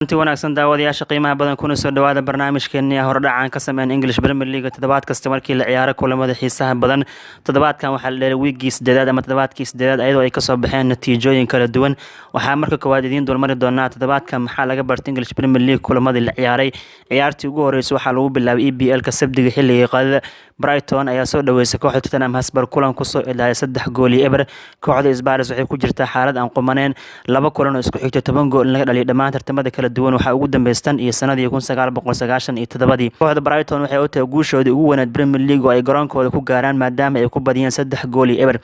intii wanaagsan daawadayaasha qiimaha badan kuna soo dhawaada barnaamijkeennii hordhacaan ka sameyn English Premier League toddobaad kasta markii la ciyaaro kulamada xiisaha badan toddobaadkan waxaa la dheeray wiigii 8 ama toddobaadkii 8 ayadoo ay ka soo baxeen natiijooyin kala duwan waxaa marka koowaad idiin dulmari doonaa toddobaadkan maxaa laga bartay English Premier League kulamadii la ciyaaray ciyaartii ugu horeysay waxaa lagu bilaabay EPL ka sabtiga xilliga qadada Brighton ayaa soo dhaweysay kooxda Tottenham Hotspur kulan ku soo ilaalay 3 gool iyo eber kooxda Spurs waxay ku jirtaa xaalad aan qumaneen laba kulan oo isku xigtay 10 gool laga dhaliyay dhammaan tartamada kala duwan waxaa ugu dambeystan iyo sanadii 1997 kooxda Brighton waxay u tahay guushoodii ugu wanaag Premier League oo ay garoonkooda ku gaaraan maadaama ay ku badiyeen 3 gool iyo eber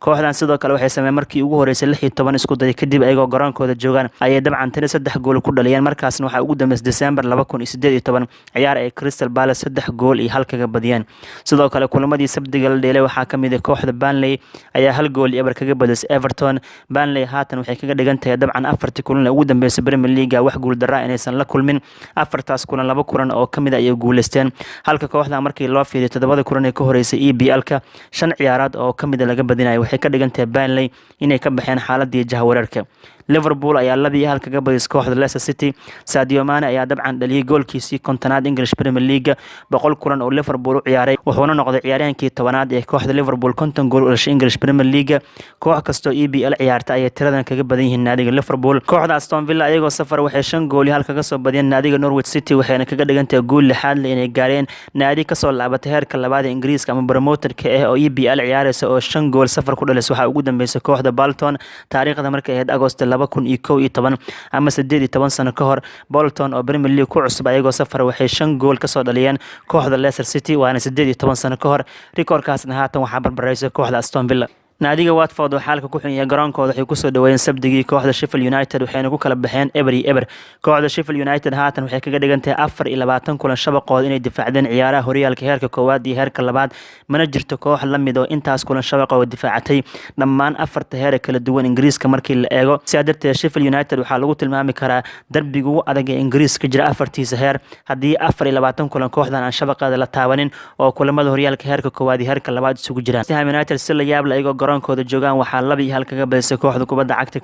kooxdan sidoo kale waxay sameeyeen markii ugu horeysay 16 isku day kadib ayagoo garoonkooda joogaan ayay dabcan 3 gool ku dhaliyeen markaasna waxaa ugu dambeysay December 2018 ciyaar ay Crystal Palace 3 gool iyo hal kaga badiyeen sidoo kale kulamadii sabtiga la dheelay waxaa kamid ah kooxda Burnley ayaa hal gool iyo eber kaga badisay Everton Burnley haatan waxay kaga dhigan tahay dabcan afartii kulan ugu dambeysay Premier League wax guul darra inaysan la kulmin afartaas kulan laba kulan oo kamid ah ay guuleysteen halka kooxda markii loo fiiday todobada kulan ee ka horeysay EPL-ka 5 ciyaaraad oo kamid ah laga badinayo waxay ka dhigan tahay Burnley inay ka baxeen xaaladii jahwareerka Liverpool ayaa 2-1 kaga badisay kooxda Leicester City Sadio Mane ayaa dabcan dhaliyay goolkiisii kontonaad English Premier League 100 kulan oo Liverpool u ciyaaray wuxuuna noqday ciyaaryahankii 10aad ee kooxda Liverpool 50 gool u dhashay English Premier League koox kasto EPL ciyaarta ayay tiradan kaga badan yihiin naadiga Liverpool kooxda Aston Villa ayagoo safar waxay 5 gool hal kaga soo badiyeen naadiga Norwich City waxayna kaga dhigantahay guul lixaad leh inay gaareen naadi ka soo laabatay heerka labaad ee Ingiriiska ama promoted-ka ah oo EPL ciyaaraysa oo 5 gool safar ku dhalisay waxa ugu dambeysay kooxda Bolton taariikhda markay ahayd Agosto 2011 ama 18 sano ka hor Bolton oo Premier League ku cusub ayagoo safar waxay 5 gool ka soo dhaliyeen kooxda Leicester City waana 18 sano ka hor rikoorkaasna haatan waxaa barbaraysay kooxda Aston Villa naadiga Watford oo xaalka ku xigay garoonkooda waxay ku soo dhaweeyeen sabtigii kooxda Sheffield United waxayna ku kala baxeen eber kooxda Sheffield United haatan waxay kaga dhigantahay 24 kulan shabaqood inay difaacdeen ciyaaraha horyaalka heerka koowaad iyo heerka labaad mana jirto koox la mid oo intaas kulan shabaqa oo difaacatay dhammaan afarta heer kala duwan Ingiriiska markii la eego sidaarteed Sheffield United waxaa lagu tilmaami karaa darbiga ugu adag ee Ingiriiska jira afartiisa heer hadii 24 kulan kooxdan aan shabaqada la taabanin oo kulamada horyaalka heerka koowaad iyo heerka labaad isugu jiraan United si la yaab leh garoonkooda joogaan waxaa 2-1 kaga badisay kooxda kubadda cagta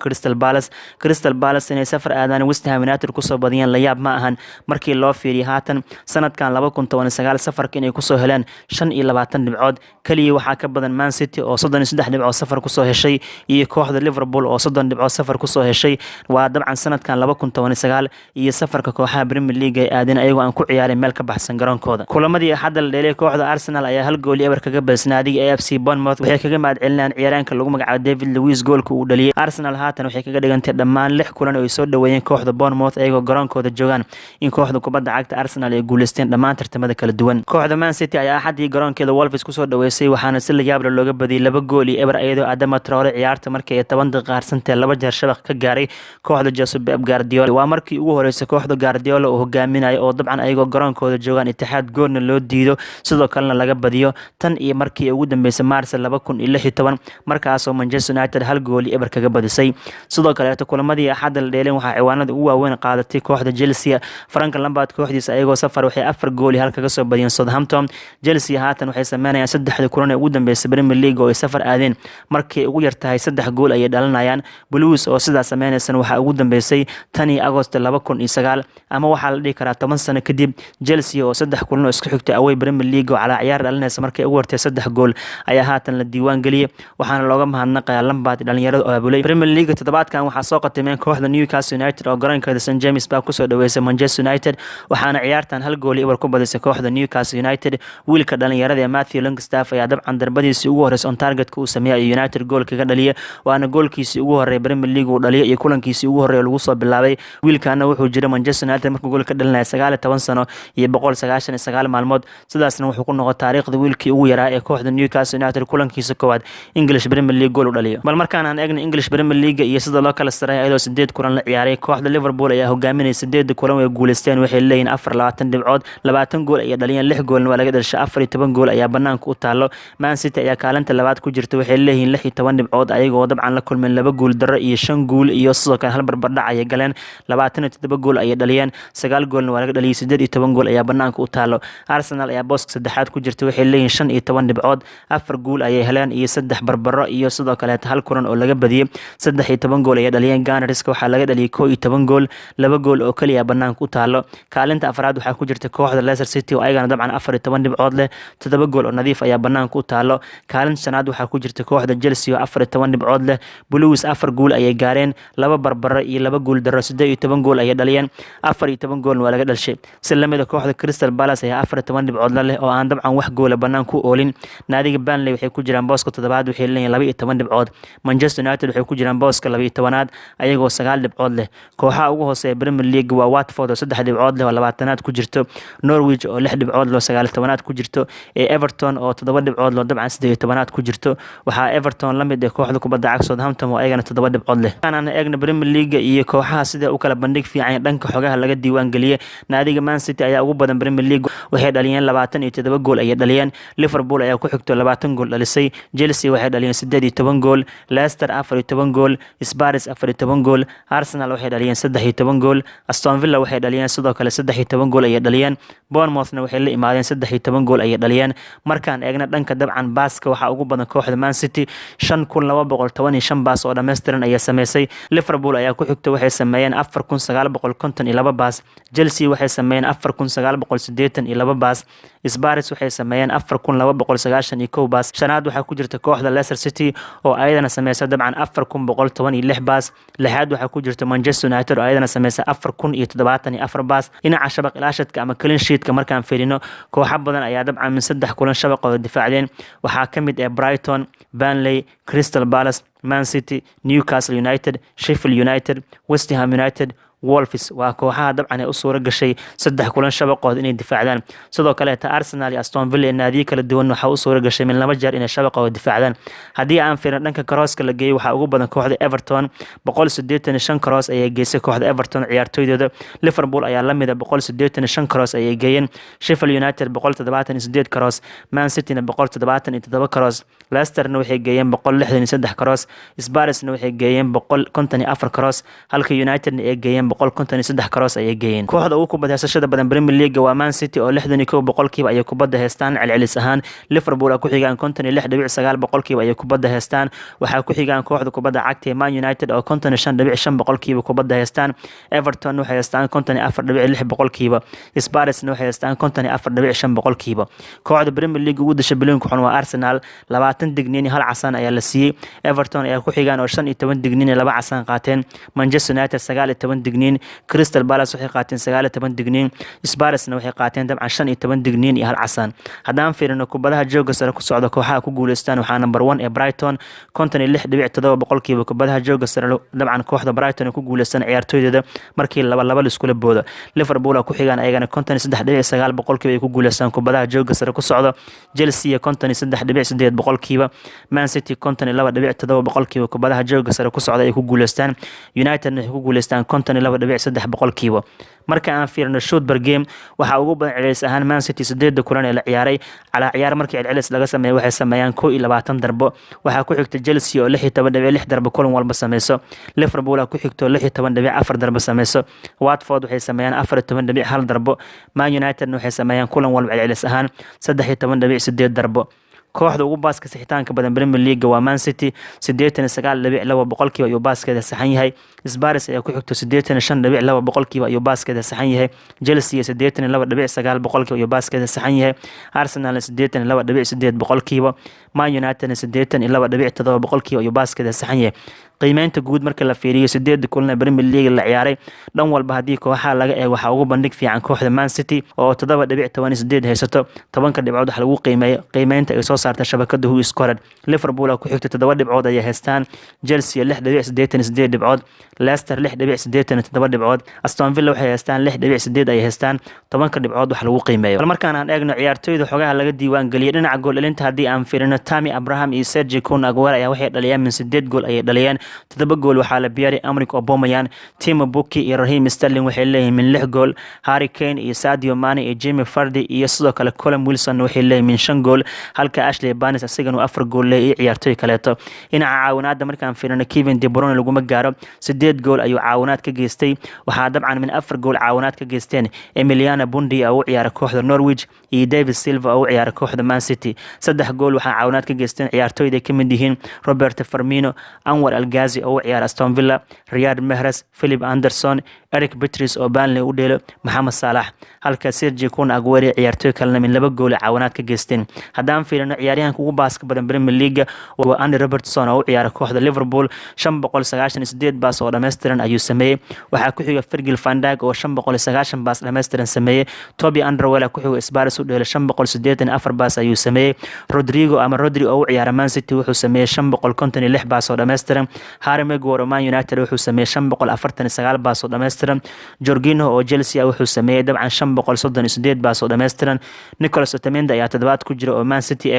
Crystal Palace inay safar aadaan West Ham United ku soo badiyeen la yaab ma ahan markii loo fiiriyo haatan sanadkan 2019 safarka inay ku soo heleen 25 dhibcood kaliya waxaa ka badan Man City oo 33 dhibcood safar ku soo heshay iyo kooxda Liverpool oo 30 dhibcood safar ku soo heshay waa dabcan sanadkan 2019 iyo safarka kooxaha Premier League ay aadeen ayagoo aan ku ciyaarin meel ka baxsan garoonkooda kulamadii xadal dheelay kooxda Arsenal ayaa hal gool eber kaga badisay naadiga AFC Bournemouth waxay kaga mahadcelinayaan ciyaaryahanka lagu magacaabo David Luiz goolka uu dhaliyay Arsenal haatan waxay kaga dhigantay dhammaan 6 kulan oo ay soo dhaweeyeen kooxda Bournemouth ayagoo garoonkooda joogaan in kooxda kubadda cagta Arsenal ay guuleysteen dhammaan tartamada kala duwan kooxda Man City ayaa axadii garoonkeeda Wolves ku soo dhaweysay waxaana si la yaab leh looga badiyay 2 gool iyo eber ayadoo Adama Traore ciyaarta markii ay 10 daqiiqo harsantay 2 jeer shabaq ka gaaray kooxda Jose Pep Guardiola waa markii ugu horeysay kooxda Guardiola oo hogaaminayo oo dabcan ayagoo garoonkooda joogaan Itixaad goolna loo diido sidoo kalena laga badiyo tan iyo markii ugu dambeysay Maarso 2016 markaas oo Manchester United hal gool eber kaga badisay sidoo kale kulamadii axad la dheeleen waxaa ciwaanada ugu waaweyn qaadatay kooxda Chelsea Frank Lampard kooxdiisa ayagoo safar waxay 4 gool hal kaga soo badiyeen Southampton Chelsea haatan waxay sameynayaan 3 kulan ee ugu dambeysay Premier League oo ay safar aadeen markii ugu yartahay 3 gool ayay dhalinayaan Blues oo sidaas sameynaysan waxaa ugu dambeysay tani Agosto 2009 ama waxaa la dhihi karaa 10 sano kadib Chelsea oo 3 kulan oo isku xigtay away Premier League oo cala ciyaar dhalinaysa markii ugu hortay 3 gool ayaa haatan la diiwaan galiyay waxaana looga mahadnaqayaa Lampard dhalinyarada oo abulay Premier League toddobaadkan waxaa soo qatimeen kooxda Newcastle United oo garoonkeeda St James Park ku soo dhaweysay Manchester United waxaana ciyaartan hal gool eber ku badisay kooxda Newcastle United wiilka dhalinyarada ee Matthew Longstaff ayaa dabcan darbadiisii ugu horeysay on target-ka uu sameeyay United gool kaga dhaliyay waana goolkiisii ugu horeeyay Premier League uu dhaliyay iyo kulankiisii ugu horeeyay lagu soo bilaabay wiilkaana wuxuu jiray Manchester United markuu gool ka dhalinay 19 sano iyo 199 maalmood sidaasna wuxuu ku noqday taariikhda wiilkii ugu yaraa ee kooxda Newcastle United kulankiisa koowaad English Premier League gool u dhaliyo bal markaan aan eegno English Premier League iyo sida loo kala sareeyay ayadoo 8 kulan la ciyaaray kooxda Liverpool ayaa hogaaminaysa 8 kulan oo guuleysteen waxay leeyihiin 24 dhibcood 20 gool ay dhaliyeen 6 goolna waa laga dhashay 14 gool ayaa banaanka u taalo Man City ayaa kaalinta labaad ku jirta waxay leeyihiin 16 dhibcood ayagoo dabcan la kulmeen 2 gool darro iyo 5 gool iyo sidoo kale hal barbardhac ay galeen 27 gool ay dhaliyeen 9 goolna waa laga dhaliyay 18 gool ayaa banaanka u taalo Arsenal ayaa booska saddexaad ku jirta waxay leeyihiin 15 dhibcood 4 gool ayay heleen iyo 3 barbaro iyo sidoo kale hal kulan oo laga badiyay 13 gool ay dhaliyeen Gunners waxa laga dhaliyay 11 gool 2 gool oo kaliya banaanka u taalo kaalinta afraad waxa ku jirta kooxda Leicester City oo ayagana dabcan 14 dhibcood leh 7 gool oo nadiif ayaa banaanka u taalo kaalinta shanaad waxa ku jirta kooxda Chelsea oo 14 dhibcood leh Blues 4 gool ayay gaareen 2 barbaro iyo 2 gool daro 18 gool ayay dhaliyeen 14 gool waa laga dhalshay si lamida kooxda Crystal Palace ayaa 14 dhibcood leh oo aan dabcan wax gool banaanka u oolin naadiga Burnley waxay ku jiraan booska toddobaad waxay leeyihiin 12 dhibcood Manchester United waxay ku jiraan booska 12aad ayagoo 9 dhibcood leh kooxaha ugu hooseeya Premier League waa Watford oo 3 dhibcood leh oo 20aad ku jirto Norwich oo 6 dhibcood leh oo 19aad ku jirto ee Everton oo 7 dhibcood leh dabcan 18aad ku jirto waxa Everton la mid ah kooxda kubadda cagta Southampton oo ayagana 7 dhibcood leh aan eegna Premier League iyo kooxaha sida u kala bandhig fiican dhanka xogaha laga diiwaan galiyay naadiga Man City ayaa ugu badan Premier League waxay dhaliyeen 27 gool ay dhaliyeen Liverpool ayaa ku xigto 20 gool dhalisay Chelsea waxay dhaliyeen 18 gool Leicester 14 gool Spurs 14 gool Arsenal waxay dhaliyeen 13 gool Aston Villa waxay dhaliyeen sidoo kale 13 gool ay dhaliyeen Bournemouthna waxay la imaadeen 13 gool ay dhaliyeen markaan eegna dhanka dabcan baaska waxa ugu badan kooxda Man City 5215 baas oo dhameystiran ayaa sameysay Liverpool ayaa ku xigto waxay sameeyeen 4952 baas Chelsea waxay sameeyeen 4982 baas Spurs waxay sameeyeen 4291 baas shanaad waxa ku jirta kooxda Leicester City oo ayadana sameysay dabcan 4116 baas lixaad waxa ku jirta Manchester United oo ayadana sameysay 4074 baas dhinaca shabaq ilaashadka ama clean sheetka markaan fiirino kooxo badan ayaa dabcan min 3 kulan shabaq oo difaacdeen waxa kamid ah Brighton Burnley Crystal Palace Man City Newcastle United Sheffield United West Ham United Wolves waa kooxaha dabcan ay u suura gashay 3 kulan shabaqood inay difaacdaan sidoo kale Arsenal iyo Aston Villa naadiyo kala duwan waxa u suura gashay min 2 jeer inay shabaqood difaacdaan hadii aan fiirno dhanka crosska la geeyo waxa ugu badan kooxda Everton 185 cross ayay geysay kooxda Everton ciyaartooydooda Liverpool ayaa la mid ah 185 cross ayay geeyeen Sheffield United 178 cross Man City 177 cross Leicester waxay geeyeen 163 cross Spurs waxay geeyeen 154 cross halka United ay geeyeen 153 cross ayay geeyeen kooxda ugu kubadda heysashada badan Premier League waa Man City oo 61% ayay kubadda heystaan celcelis ahaan Liverpool ku xigaan 56.9% ayay kubadda heystaan waxa ku xigaan kooxda kubadda cagta Man United oo 55.5% kubadda heystaan Everton waxay heystaan 54.6% Spurs waxay heystaan 54.5% kooxda Premier League ugu dashay bilooyinka xun waa Arsenal 20 digniin hal casaan ayaa la siiyay Everton ayaa ku xigaan oo 15 digniin 2 casaan qaateen Manchester United 19 digniin Crystal Palace waxay qaateen 19 digniin Spursna waxay qaateen dabcan 15 digniin iyo hal casaan hadaan fiirino kubadaha jooga sare ku socda kooxaha ku guuleystaan waxa number 1 ee Brighton 56.7% kubadaha jooga sare dabcan kooxda Brighton ku guuleystaan ciyaartooydeeda markii laba iskula booda Liverpool ku xigaan ayagana 53.9% ay ku guuleystaan kubadaha jooga sare ku socda Chelsea 53.8% Man City 52.7% kubadaha jooga sare ku socda ay ku guuleystaan United waxay ku guuleystaan 52.3% marka aan fiirno shoot per game waxa ugu badan celcelis ahaan Man City 8 kulan ee la ciyaaray cala ciyaar markii celcelis laga sameeyo waxay sameeyaan 21 darbo waxa ku xigta Chelsea oo 16.6 darbo kulan walba sameyso Liverpool ku xigto 16.4 darbo sameyso Watford waxay sameeyaan 14.1 darbo Man United waxay sameeyaan kulan walba celcelis ahaan 13.8 darbo kooxda ugu baaska saxitaanka badan Premier League waa Man City 89.2% ayuu baaskeeda saxan yahay Spurs ayaa ku xigto 85.2% ayuu baaskeeda saxan yahay Chelsea 82.9% ayuu baaskeeda saxan yahay Arsenal 82.8% Man United 82.7% ayuu baaskeeda saxan yahay qiimeynta guud marka la fiiriyo 8 kulan Premier League la ciyaaray dhan walba hadii kooxaha laga eego waxa ugu bandhig fiican kooxda Man City oo 7.18 haysato 10 dhibcood waxa lagu qiimeeyo qiimeynta ay soo saartay shabakada iskoorada Liverpool ku xigta 7 dhibcood ay haystaan Chelsea 6.88 dhibcood Leicester 6.87 dhibcood Aston Villa waxay haystaan 6.8 ay haystaan 10 dhibcood waxa lagu qiimeeyo bal markaan aan eegno ciyaartooyda xogaha laga diiwaan galiyay dhinaca gool dhalinta hadii aan fiirino Tammy Abraham iyo Sergio Kun Aguero ayaa waxay dhaliyeen min 8 gool ay dhaliyeen toddoba gool waxaa la biyaaray Emerick Aubameyang, Timo Pukki iyo Raheem Sterling waxay leeyihiin min 6 gool, Harry Kane iyo Sadio Mane iyo Jamie Vardy iyo sidoo kale Callum Wilson waxay leeyihiin min 5 gool, halka Ashley Barnes asagana 4 gool leeyahay ciyaartoy kaleeto. dhinaca caawinaadda markaan fiirino Kevin De Bruyne laguma gaaro 8 gool ayuu caawinaad ka geystay, waxaa dabcan min 4 gool caawinaad ka geysteen Emiliano Bundi oo u ciyaara kooxda Norwich iyo David Silva oo u ciyaara kooxda Man City. 3 gool waxaa caawinaad ka geysteen ciyaartoyda ka mid yihiin Roberto Firmino, Anwar El Ghazi oo u ciyaara Aston Villa, Riyad Mahrez, Philip Anderson, Eric Beatrice oo Burnley u dheelo, Mohamed Salah, halka Sergio Kun Aguero ciyaartoy kalena min 2 gool caawinaad ka geysteen. haddaan fiirino ciyaaryahanka ugu baaska badan Premier League waa Andy Robertson oo u ciyaara kooxda Liverpool 598 baas oo dhameystiran ayuu sameeyay. waxaa ku xiga Virgil van Dijk oo 590 baas dhameystiran sameeyay. Toby Alderweireld ku xiga Spurs u dheelo 584 baas ayuu sameeyay. Rodri oo u ciyaara Man City wuxuu sameeyay 556 baas oo dhameystiran. Harry Maguire oo Man United wuxuu sameeyay 549 baas oo dhameystiran. Jorginho oo Chelsea wuxuu sameeyay dabcan 538 baas oo dhameystiran. Nicolas Otamendi ayaa toddobaad ku jira oo Man City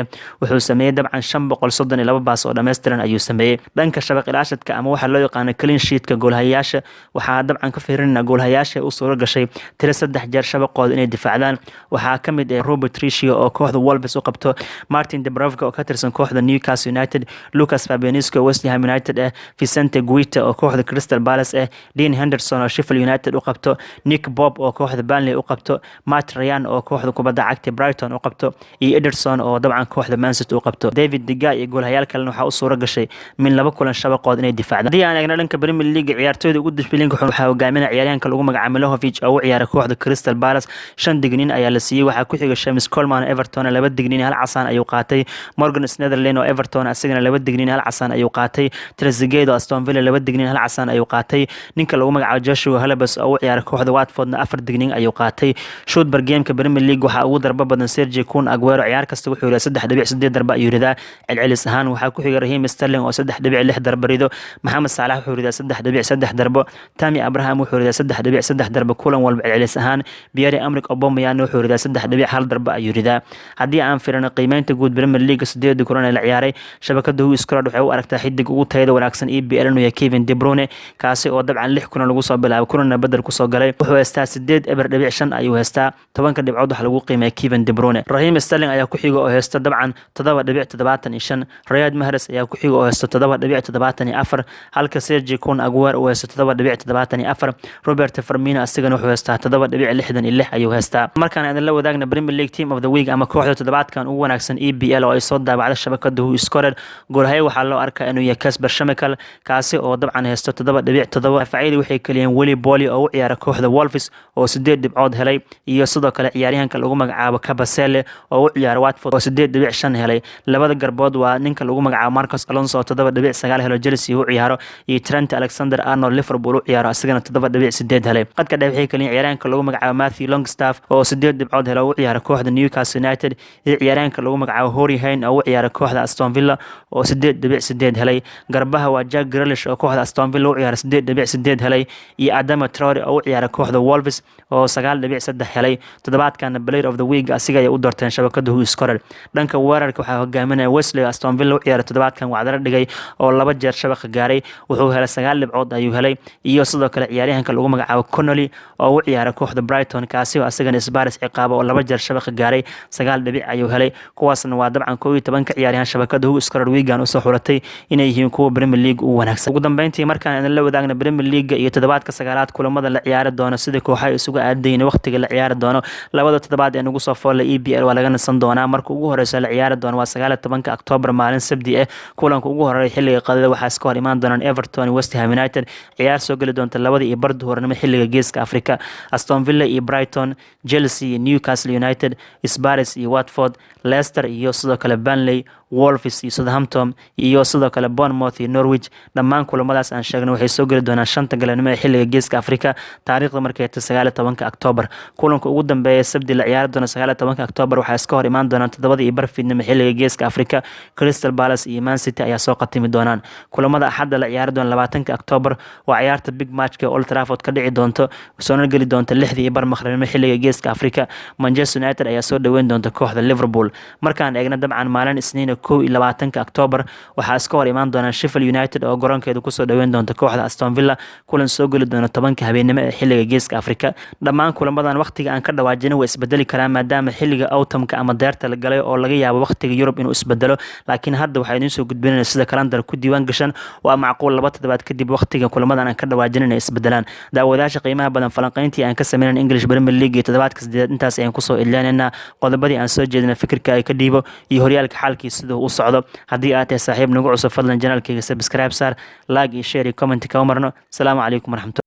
wuxuu sameeyay dabcan 532 baas oo dhameystiran ayuu sameeyay. dhanka shabaq ilaashadka ama waxa loo yaqaan clean sheetka goolhayaasha waxaa dabcan ka fiirinayna goolhayaasha u soo gashay tiro 3 jeer shabaqooda inay difaacdaan. waxaa ka mid ah Robert Tricio oo kooxda Wolves u qabto, Martin Dubravka oo ka tirsan kooxda Newcastle United, Lucas Fabianski oo West Ham United Vicente Guita oo kooxda Crystal Palace Dean Henderson oo Sheffield United u qabto, Nick Pope oo kooxda Burnley u qabto, Matt Ryan oo kooxda kubadda cagta Brighton u qabto iyo Ederson oo dabcan kooxda Man City u qabto. David De Gea iyo goolhayaal kalena waxaa u suura gashay min 2 kulan shabaqood inay difaacdaan. haddii aan eegno dhanka Premier League ciyaartoyda ugu disbilinka waxaa hogaaminaya ciyaaryahanka lagu magacaabo Milovic oo u ciyaara kooxda Crystal Palace 5 digniin ayaa la siiyay. waxaa ku xiga James Coleman Everton 2 digniin hal casaan ayuu qaatay. Morgan Schneiderlin oo Everton asagana 2 digniin hal casaan ayuu qaatay. Trezeguet oo Aston Villa 2 digniin hal casaan ayuu qaatay. ninka lagu magacaabo Joshua Halebas oo u ciyaara kooxda Watford 4 digniin ayuu qaatay. shoot bar gameka Premier League waxaa ugu darba badan Sergio Kun Aguero ciyaar kasta wuxuu ridaa 3.8 darba ayuu ridaa celcelis ahaan. waxaa ku xiga Raheem Sterling oo 3.6 darba rido. Mohamed Salah wuxuu ridaa 3.3 darbo. Tammy Abraham wuxuu ridaa 3.3 darba kulan walba celcelis ahaan. Emerick Aubameyang wuxuu ridaa 3.1 darba ayuu ridaa. haddii aan fiirino qiimeynta guud Premier League 8 kulan ee la ciyaaray, shabakada iskoorada waxay u aragtaa xidig ugu tayada wanaagsan EPL inuu yahay Kevin De Bruyne, kaasi oo dabcan 6 kulan lagu soo bilaabay kulanna bedel ku soo galay. wuxuu haystaa 8.5 ayuu haystaa. 10 dhibcood waxa lagu qiimeeyay Kevin De Bruyne. Raheem Sterling ayaa ku xiga oo haysta dabcan 7.75. Riyad Mahrez ayaa ku xiga oo haysta 7.74, halka Sergio Kun Aguero uu haysta 7.74. Roberto Firmino asagana wuxuu haystaa 7.66 ayuu haystaa. markaan aan la wadaagna Premier League Team of the Week ama kooxda toddobaadkan ugu wanaagsan EPL oo ay soo daabacday shabakada iskoorada goolhaye waxaa loo arkaa inuu yahay Kasper Schmeichel, kaasi oo dabcan haysta 7.7. faa'iido waxay kaliyeen Willy Boly oo u ciyaara kooxda Wolves oo 8 dhibcood helay iyo sidoo kale ciyaaryahanka lagu magacaabo Kabasele oo u ciyaara Watford oo 8.5 helay. labada garbood waa ninka lagu magacaabo Marcos Alonso oo 7.9 helo Chelsea u ciyaaro iyo Trent Alexander-Arnold Liverpool u ciyaaro asagana 7.8 helay. qadka dhexe waxay kaliyeen ciyaaryahanka lagu magacaabo Matthew Longstaff oo 8 dhibcood helo u ciyaara kooxda Newcastle United iyo ciyaaryahanka lagu magacaabo Harry Kane oo u ciyaara kooxda Aston Villa oo 8.8 helay. garbaha waa Jack Grealish oo kooxda Aston Villa u ciyaara 8.8 helay iyo Adama Traore oo u ciyaara kooxda Wolves oo 9.3 helay. toddobaadkan Player of the Week asiga ay u doorteen shabakada iskoorada. dhanka weerarka waxaa hogaaminaya Wesley Aston Villa u ciyaara toddobaadkan wacdara dhigay oo 2 jeer shabaqa gaaray, wuxuu helay 9 dhibcood ayuu helay iyo sidoo kale ciyaaryahanka lagu magacaabo Connolly oo u ciyaara kooxda Brighton, kaasi oo asagana Spurs ciqaabo oo 2 jeer shabaqa gaaray 9 dhibic ayuu helay. kuwaasna waa dabcan 12 ka ciyaaryahan shabakada iskoorada weegan u soo xulatay inay yihiin kuwa Premier League ugu wanaagsan. ugu dambeyntii markaan aan la wadaagna Premier League iyo toddobaadka 9aad kulamada la ciyaari doono sida kooxaha isugu aadayeen waqtiga la ciyaari doono. labada toddobaad ee nagu soo foolay EPL waa laga nasan doonaa. marka ugu horeysa la ciyaari doono waa 19 October maalin Sabti kulanka ugu horeeya xilliga qadada waxaa iska hor imaan doonaan Everton iyo West Ham United. ciyaar soo gali doonta 2:00 hornimo xilliga geeska Afrika. Aston Villa iyo Brighton, Chelsea iyo Newcastle United, Spurs iyo Watford, Leicester iyo sidoo kale Burnley, Wolves iyo Southampton iyo sidoo kale Bournemouth iyo Norwich. dhammaan kulamadaas aan sheegnay waxay soo gali doonaan 5 galabnimo ee xilliga geeska Afrika taariikhda markay tahay 19 October. kulanka ugu dambeeya Sabti la ciyaari doona 19 October waxaa iska hor imaan doonaan 7:00 fiidnimo xilliga geeska Afrika. Crystal Palace iyo Man City ayaa soo qatimi doonaan. kulamada Axadda la ciyaari doona 20 October waa ciyaarta big matchka Old Trafford ka dhici doonto soo gali doonta 6:00 maqribnimo xilliga geeska Afrika. Manchester United ayaa soo dhaweyn doonta kooxda Liverpool. markaan eegna dabcan maalin Isniin 21 October waxaa iska hor imaan doona Sheffield United oo garoonkeeda kusoo dhaweyn doonta kooxda Aston Villa kulan soo geli doona 10 habeenimo ee xilliga geeska Afrika dhammaan kulamadan waqtiga aan ka dhawaajin way isbedeli karaan maadaama xilliga autumnka ama deerta la galay oo laga yaabo waqtiga Europe inuu isbedelo laakiin hadda waxay idin soo gudbinaysaa sida kalendar ku diiwaan gashan waa macquul 2 toddobaad kadib waqtiga kulamadan aan ka dhawaajin inay isbedelaan daawadaasha qiimaha badan falanqeyntii aan ka sameeyay English Premier League ee toddobaadka 8 intaas ayaan kusoo ilaalinayna qodobadii aan soo jeedina fikirka ay ka dhiibo iyo horyaalka xalkiisa sida uu socdo haddii aad tahay saaxiib nagu cusub fadlan channelkayga subscribe saar like iyo share iyo comment ka umarno. Assalaamu calaykum warahmatullahi